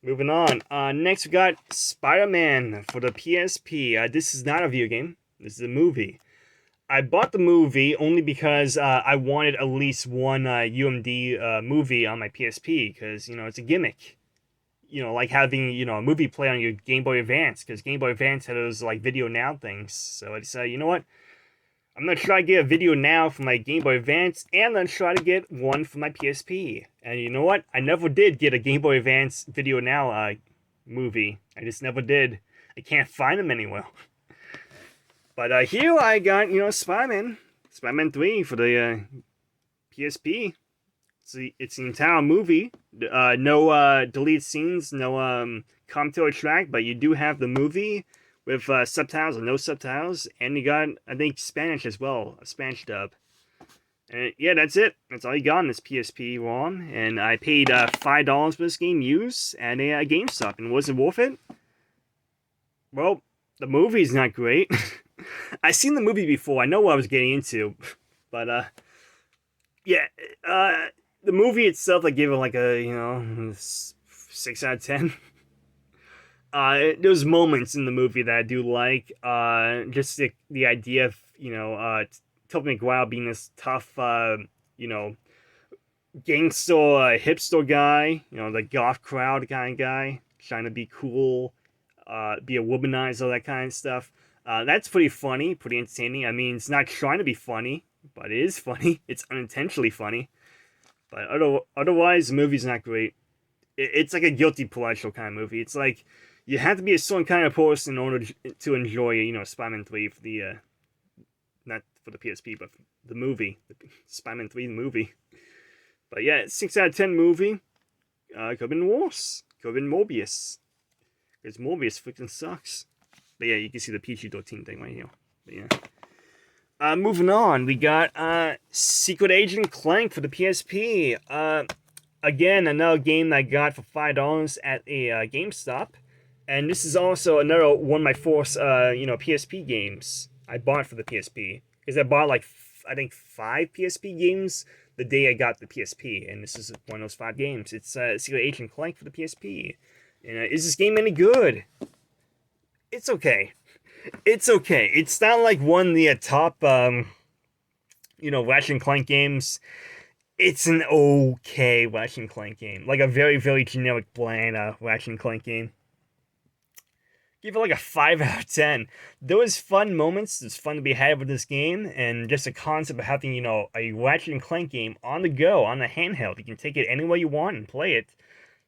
Moving on. Next we got Spider-Man for the PSP. This is not a video game. This is a movie. I bought the movie only because I wanted at least one UMD movie on my PSP because it's a gimmick. Like having a movie play on your Game Boy Advance because Game Boy Advance had those like video now things. So I decided, you know what? I'm gonna try to get a video now for my Game Boy Advance, and I'm gonna try to get one for my PSP. And you know what? I never did get a Game Boy Advance video now movie. I just never did. I can't find them anywhere. But here I got Spider-Man, Spider-Man 3 for the PSP. It's the entire movie. No deleted scenes, no commentary track, but you do have the movie with subtitles or no subtitles, and you got, I think, Spanish as well, a Spanish dub. And yeah, that's it. That's all you got on this PSP ROM, and I paid $5 for this game used at a GameStop, and was it worth it? Well, the movie's not great. I've seen the movie before, I know what I was getting into, but yeah, the movie itself, I give it like a, 6 out of 10. There's moments in the movie that I do like. Just the idea of Tobey Maguire being this tough, gangster hipster guy. The goth crowd kind of guy, trying to be cool, be a womanizer, that kind of stuff. That's pretty funny, pretty entertaining. I mean, it's not trying to be funny, but it is funny. It's unintentionally funny. But otherwise, the movie's not great. It's like a guilty pleasure kind of movie. It's like you have to be a certain kind of person in order to enjoy, Spider-Man 3 for the, not for the PSP, but the movie, the Spider-Man 3 movie. But yeah, 6 out of 10 movie. Could have been worse. Could have been Morbius. Because Morbius freaking sucks. But yeah, you can see the PG-13 thing right here. But yeah. Moving on, we got Secret Agent Clank for the PSP. Again, another game that I got for $5 at a GameStop. And this is also another one of my first, PSP games I bought for the PSP. Because I bought like, I think 5 PSP games the day I got the PSP. And this is one of those 5 games. It's Secret Agent Clank for the PSP. And is this game any good? It's okay. It's okay. It's not like one of the top, Ratchet and Clank games. It's an okay Ratchet and Clank game. Like a very, very generic, bland Ratchet and Clank game. Give it like a 5 out of 10. There was fun moments. There's fun to be had with this game. And just the concept of having, a Ratchet and Clank game on the go, on the handheld. You can take it anywhere you want and play it.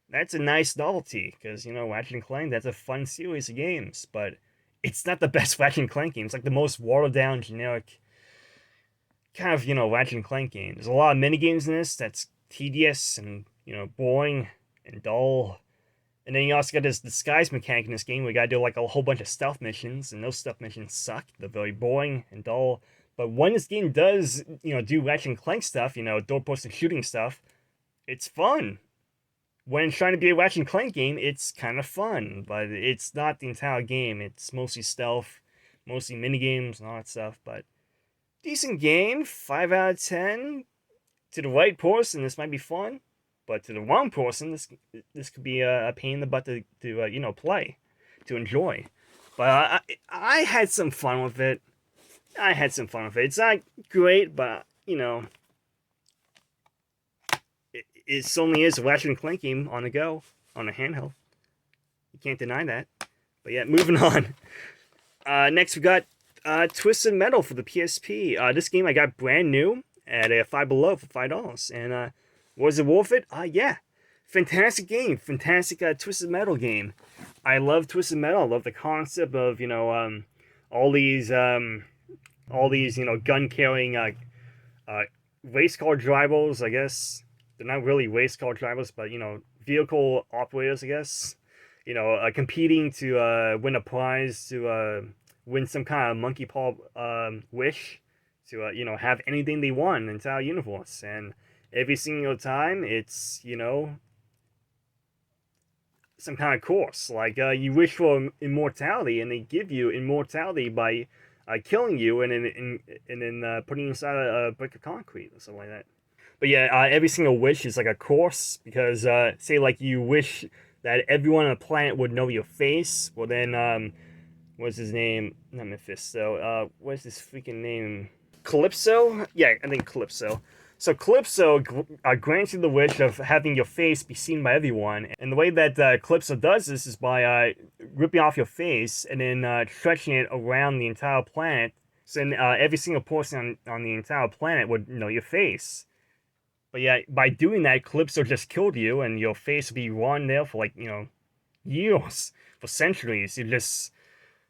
That's a nice novelty. Because, Ratchet and Clank, that's a fun series of games. But it's not the best Ratchet and Clank game. It's like the most watered down, generic kind of, Ratchet and Clank game. There's a lot of mini games in this that's tedious and, boring and dull. And then you also got this disguise mechanic in this game where you gotta do like a whole bunch of stealth missions, and those stealth missions suck. They're very boring and dull. But when this game does, do Ratchet and Clank stuff, door-posted shooting stuff, it's fun. When it's trying to be a Ratchet and Clank game, it's kind of fun, but it's not the entire game. It's mostly stealth, mostly minigames and all that stuff, but decent game, 5 out of 10. To the right person, this might be fun, but to the wrong person, this could be a pain in the butt to play, to enjoy. But I had some fun with it. It's not great, but, it certainly is a Ratchet and Clank game on the go, on a handheld. You can't deny that. But yeah, moving on. Next we got Twisted Metal for the PSP. This game I got brand new at a Five Below for $5. And was it worth it? Yeah. Fantastic game. Fantastic Twisted Metal game. I love Twisted Metal. I love the concept of, all these gun-carrying race car drivers, I guess. They're not really race car drivers, but, vehicle operators, I guess. Competing to win a prize, to win some kind of monkey paw wish, to have anything they want in the entire universe. And every single time, it's, some kind of course. Like, you wish for immortality, and they give you immortality by killing you and then putting you inside a brick of concrete or something like that. But yeah, every single wish is like a course, because say like you wish that everyone on the planet would know your face. Well, then, what's his name? Not Mephisto. What's his freaking name? Calypso? Yeah, I think Calypso. So Calypso grants you the wish of having your face be seen by everyone, and the way that Calypso does this is by ripping off your face and then stretching it around the entire planet. So then every single person on the entire planet would know your face. But yeah, by doing that, Calypso just killed you, and your face would be on there for like, years, for centuries. You just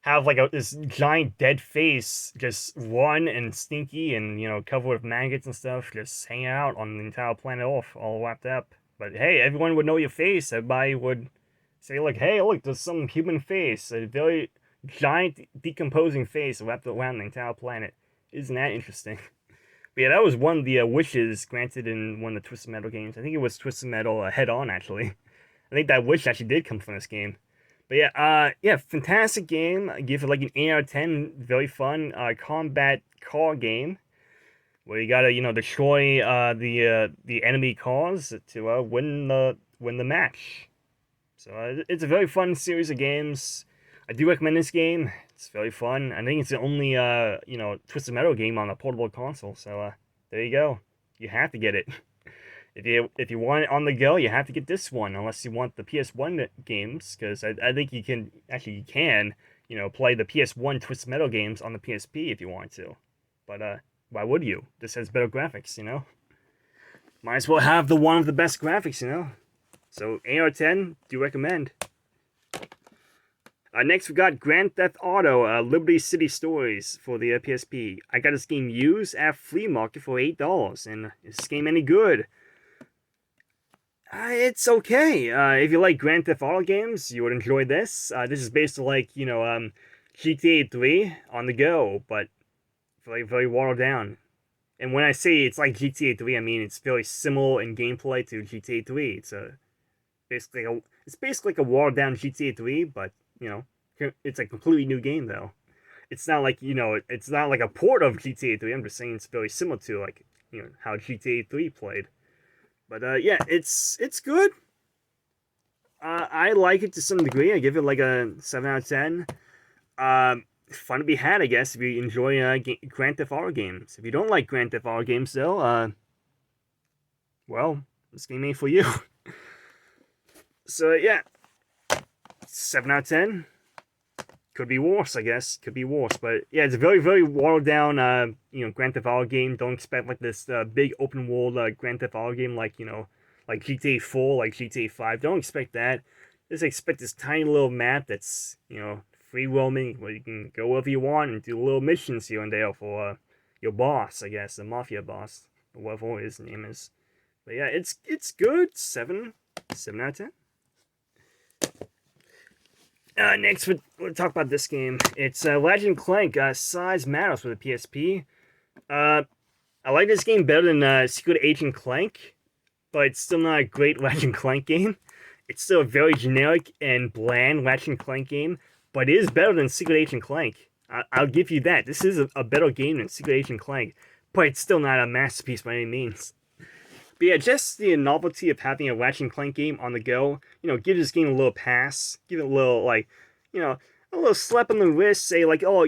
have like this giant dead face, just run and stinky and, covered with maggots and stuff, just hanging out on the entire planet Earth, all wrapped up. But hey, everyone would know your face. Everybody would say, like, hey, look, there's some human face, a very giant decomposing face wrapped around the entire planet. Isn't that interesting? But yeah, that was one of the wishes granted in one of the Twisted Metal games. I think it was Twisted Metal Head On, actually. I think that wish actually did come from this game. But yeah, fantastic game. I give it like an 8 out of 10. Very fun combat car game where you gotta, destroy the enemy cars to win the match. So it's a very fun series of games. I do recommend this game. It's very fun. I think it's the only Twisted Metal game on a portable console. So there you go. You have to get it. If you want it on the go, you have to get this one, unless you want the PS1 games, because I think you can play the PS1 Twisted Metal games on the PSP if you want to. But why would you? This has better graphics, Might as well have the one of the best graphics, So 8 out of 10, do recommend. Next we got Grand Theft Auto Liberty City Stories for the PSP. I got this game used at Flea Market for $8, and is this game any good? It's okay. If you like Grand Theft Auto games, you would enjoy this. This is basically like, GTA 3 on the go, but very, very watered down. And when I say it's like GTA 3, I mean it's very similar in gameplay to GTA 3. It's basically like a watered down GTA 3, but, it's a completely new game though. It's not like, it's not like a port of GTA 3. I'm just saying it's very similar to like, how GTA 3 played. But yeah, it's good. I like it to some degree. I give it like a 7 out of 10. Fun to be had, I guess, if you enjoy Grand Theft Auto games. If you don't like Grand Theft Auto games, though, well, this game ain't for you. So yeah, 7 out of 10. Could be worse, I guess. Could be worse, but yeah, it's a very, very watered down, Grand Theft Auto game. Don't expect like this big open world Grand Theft Auto game like like GTA 4, like GTA 5. Don't expect that. Just expect this tiny little map that's free roaming, where you can go wherever you want and do little missions here and there for your boss, I guess, the mafia boss, or whatever his name is. But yeah, it's good. 7 out of 10. Next, we'll talk about this game. It's Legend Clank, Size Matters for the PSP. I like this game better than Secret Agent Clank, but it's still not a great Legend Clank game. It's still a very generic and bland Legend Clank game, but it is better than Secret Agent Clank. I'll give you that. This is a better game than Secret Agent Clank, but it's still not a masterpiece by any means. But yeah, just the novelty of having a Ratchet & Clank game on the go, give this game a little pass, give it a little, like, a little slap on the wrist, say, like, oh,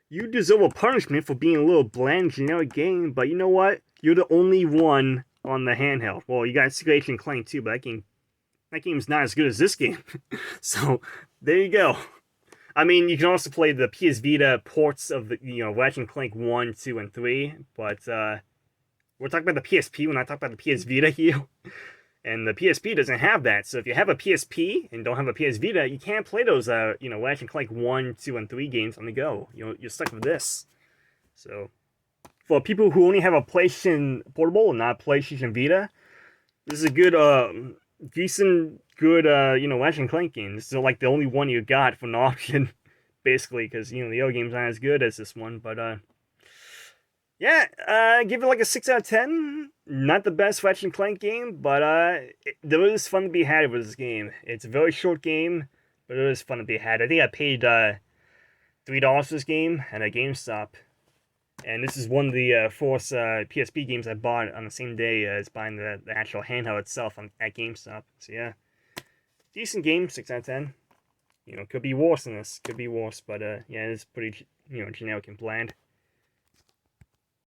you deserve a punishment for being a little bland, generic game, but you know what? You're the only one on the handheld. Well, you got Secret Agent Clank too, but that game's not as good as this game. So, there you go. I mean, you can also play the PS Vita ports of the, Ratchet & Clank 1, 2, and 3, but, we're talking about the PSP when I talk about the PS Vita here. And the PSP doesn't have that. So if you have a PSP and don't have a PS Vita, you can't play those, Ratchet & Clank 1, 2, and 3 games on the go. You're stuck with this. So, for people who only have a PlayStation Portable and not PlayStation Vita, this is a good, decent, good, Ratchet & Clank game. This is like the only one you got for an option, basically, because, the other games aren't as good as this one, but, yeah, give it like a 6 out of 10. Not the best Ratchet & Clank game, but there is fun to be had with this game. It's a very short game, but it is fun to be had. I think I paid $3 for this game at a GameStop. And this is one of the first PSP games I bought on the same day as buying the actual handheld itself at GameStop. So yeah, decent game, 6 out of 10. You know, could be worse than this. Could be worse, but yeah, it's pretty, you know, generic and bland.